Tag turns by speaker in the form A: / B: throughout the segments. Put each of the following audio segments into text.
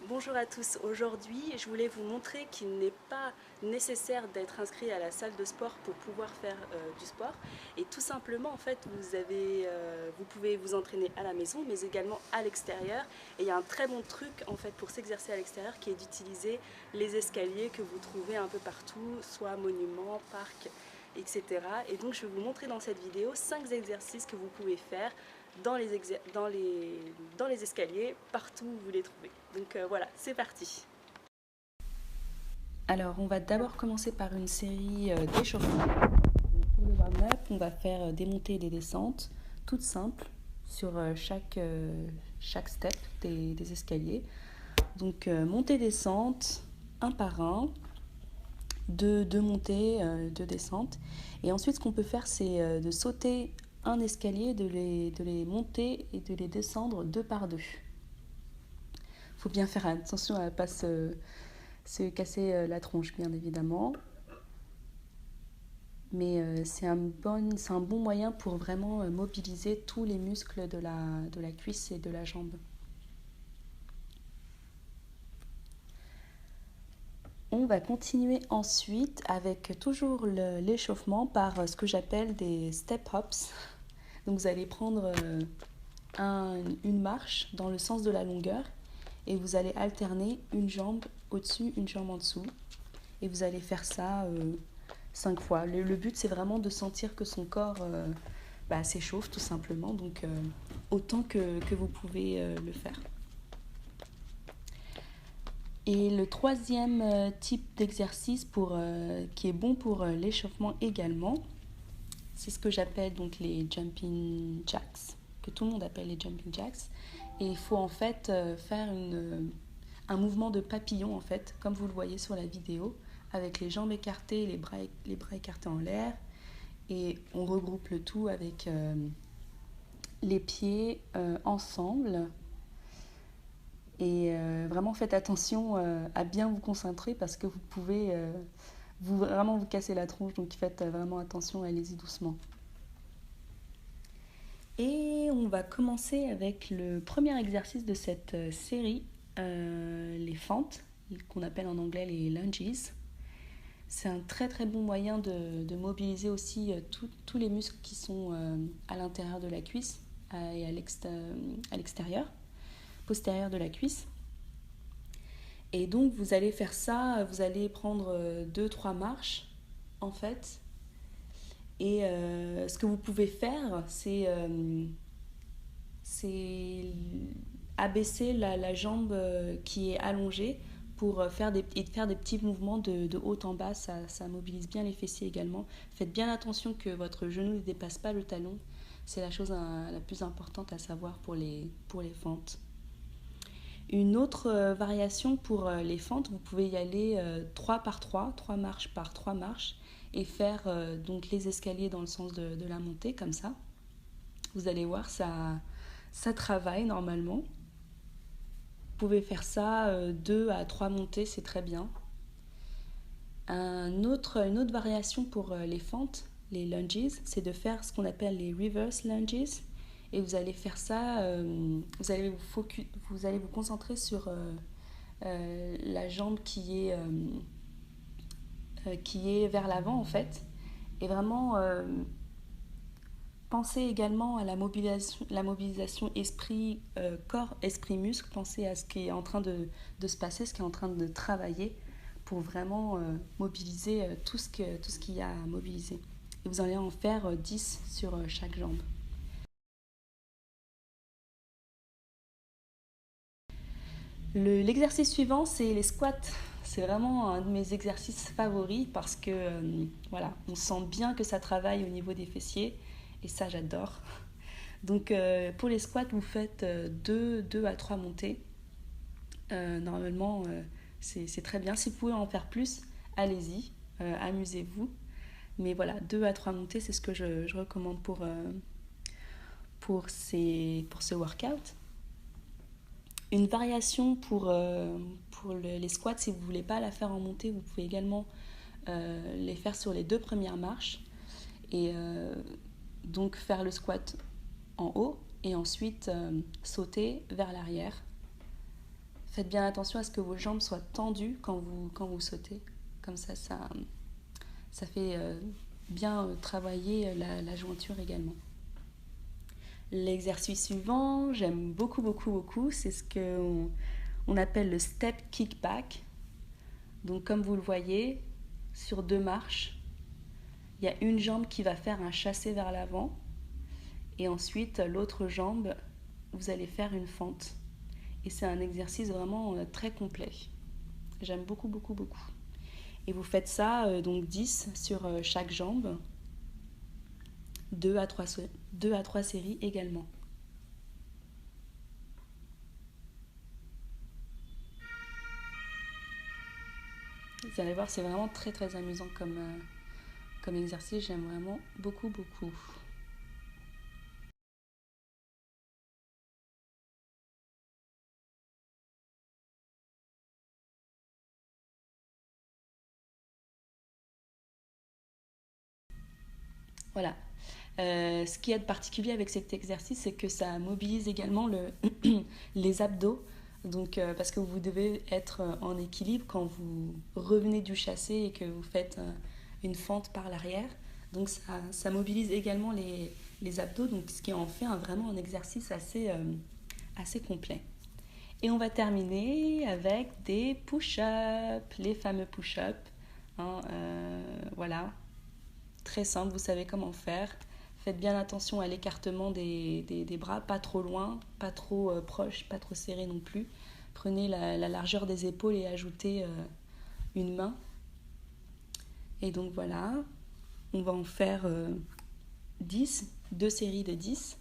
A: Bonjour à tous, aujourd'hui je voulais vous montrer qu'il n'est pas nécessaire d'être inscrit à la salle de sport pour pouvoir faire du sport et tout simplement en fait vous pouvez vous entraîner à la maison mais également à l'extérieur et il y a un très bon truc en fait pour s'exercer à l'extérieur qui est d'utiliser les escaliers que vous trouvez un peu partout, soit monuments, parcs, etc. Et donc je vais vous montrer dans cette vidéo 5 exercices que vous pouvez faire dans les escaliers, partout où vous les trouvez. Donc voilà, c'est parti. Alors, on va d'abord commencer par une série d'échauffements. Pour le warm-up, on va faire des montées et des descentes, toutes simples, sur chaque step des escaliers. Donc, montée-descente, un par un, deux montées, deux descentes. Et ensuite, ce qu'on peut faire, c'est de sauter un escalier, de les monter et de les descendre deux par deux. Il faut bien faire attention à ne pas se casser la tronche, bien évidemment. Mais c'est un bon moyen pour vraiment mobiliser tous les muscles de la cuisse et de la jambe. On va continuer ensuite avec toujours l'échauffement par ce que j'appelle des step hops. Donc vous allez prendre une marche dans le sens de la longueur et vous allez alterner une jambe au-dessus, une jambe en dessous. Et vous allez faire ça 5 fois. Le but, c'est vraiment de sentir que son corps s'échauffe tout simplement, donc autant que vous pouvez le faire. Et le troisième type d'exercice qui est bon pour l'échauffement également, c'est ce que j'appelle donc les jumping jacks, que tout le monde appelle les jumping jacks. Et il faut en fait faire un mouvement de papillon, en fait, comme vous le voyez sur la vidéo, avec les jambes écartées, les bras écartés en l'air. Et on regroupe le tout avec les pieds ensemble. Et vraiment faites attention à bien vous concentrer parce que vous pouvez vraiment vous casser la tronche. Donc faites vraiment attention, allez-y doucement. Et on va commencer avec le premier exercice de cette série, les fentes, qu'on appelle en anglais les lunges. C'est un très très bon moyen de mobiliser aussi tous les muscles qui sont à l'intérieur de la cuisse et à l'extérieur, postérieur de la cuisse. Et donc vous allez faire ça, vous allez prendre 2-3 marches en fait. Et ce que vous pouvez faire, c'est abaisser la jambe qui est allongée pour faire des petits mouvements de haut en bas. Ça mobilise bien les fessiers également. Faites bien attention que votre genou ne dépasse pas le talon. C'est la chose la plus importante à savoir pour les fentes. Une autre variation pour les fentes, vous pouvez y aller 3 par 3 marches par 3 marches, et faire donc les escaliers dans le sens de la montée, comme ça. Vous allez voir, ça travaille normalement. Vous pouvez faire ça 2 à 3 montées, c'est très bien. Une autre variation pour les fentes, les lunges, c'est de faire ce qu'on appelle les reverse lunges. Et vous allez faire ça, vous allez vous concentrer sur la jambe qui est vers l'avant en fait. Et vraiment pensez également à la mobilisation corps, esprit, muscle. Pensez à ce qui est en train de se passer, ce qui est en train de travailler pour vraiment mobiliser tout ce qu'il y a à mobiliser. Et vous allez en faire 10 sur chaque jambe. L'exercice suivant, c'est les squats. C'est vraiment un de mes exercices favoris parce que voilà, on sent bien que ça travaille au niveau des fessiers et ça j'adore. Donc pour les squats, vous faites 2 à 3 montées. Normalement, c'est très bien. Si vous pouvez en faire plus, allez-y, amusez-vous. Mais voilà, 2 à 3 montées, c'est ce que je recommande pour ce workout. Une variation pour les squats, si vous ne voulez pas la faire en montée, vous pouvez également les faire sur les 2 premières marches. Et donc faire le squat en haut et ensuite sauter vers l'arrière. Faites bien attention à ce que vos jambes soient tendues quand vous sautez. Comme ça fait bien travailler la jointure également. L'exercice suivant, j'aime beaucoup, beaucoup, beaucoup, c'est ce qu'on appelle le step kickback. Donc comme vous le voyez, sur 2 marches, il y a une jambe qui va faire un chassé vers l'avant et ensuite l'autre jambe, vous allez faire une fente. Et c'est un exercice vraiment très complet. J'aime beaucoup, beaucoup, beaucoup. Et vous faites ça, donc 10 sur chaque jambe, 2 à 3 séries également. Vous allez voir, c'est vraiment très très amusant comme exercice, j'aime vraiment beaucoup, beaucoup. Voilà. Ce qu'il y a de particulier avec cet exercice, c'est que ça mobilise également les abdos. Donc, parce que vous devez être en équilibre quand vous revenez du chassé et que vous faites une fente par l'arrière. Donc, ça mobilise également les abdos, donc ce qui en fait vraiment un exercice assez complet. Et on va terminer avec des push-ups, les fameux push-ups. Hein, voilà, très simple, vous savez comment faire. Faites bien attention à l'écartement des bras, pas trop loin, pas trop proche, pas trop serré non plus. Prenez la largeur des épaules et ajoutez une main. Et donc voilà, on va en faire 10, 2 séries de 10.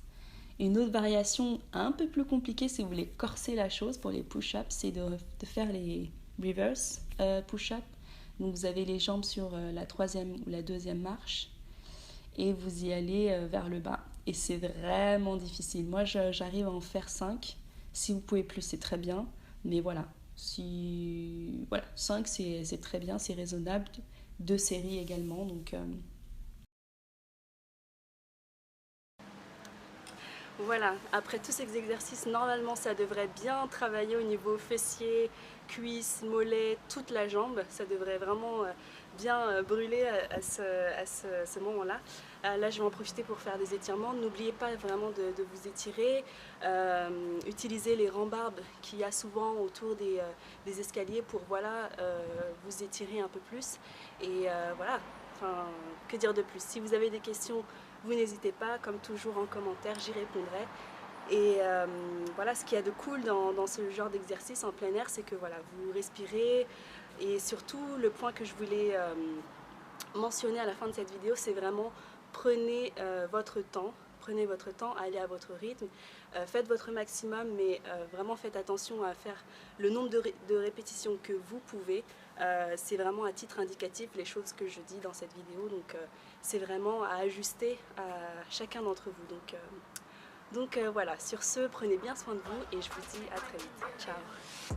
A: Une autre variation un peu plus compliquée si vous voulez corser la chose pour les push-ups, c'est de faire les reverse push-ups. Donc vous avez les jambes sur la 3e ou la 2e marche et vous y allez vers le bas. Et c'est vraiment difficile. Moi, j'arrive à en faire 5. Si vous pouvez plus, c'est très bien. Mais voilà, 5, c'est très bien, c'est raisonnable. 2 séries également. Donc, voilà, après tous ces exercices, normalement ça devrait bien travailler au niveau fessier, cuisses, mollets, toute la jambe. Ça devrait vraiment bien brûler à ce moment-là. Là, je vais en profiter pour faire des étirements. N'oubliez pas vraiment de vous étirer. Utilisez les rambarbes qu'il y a souvent autour des escaliers pour voilà, vous étirer un peu plus. Et voilà, enfin, que dire de plus? Si vous avez des questions, vous n'hésitez pas, comme toujours en commentaire, j'y répondrai. Et voilà, ce qu'il y a de cool dans ce genre d'exercice en plein air, c'est que voilà, vous respirez. Et surtout, le point que je voulais mentionner à la fin de cette vidéo, c'est vraiment prenez votre temps. Prenez votre temps, allez à votre rythme, faites votre maximum, mais vraiment faites attention à faire le nombre de répétitions que vous pouvez. C'est vraiment à titre indicatif les choses que je dis dans cette vidéo, donc c'est vraiment à ajuster à chacun d'entre vous. Donc voilà, sur ce, prenez bien soin de vous et je vous dis à très vite. Ciao!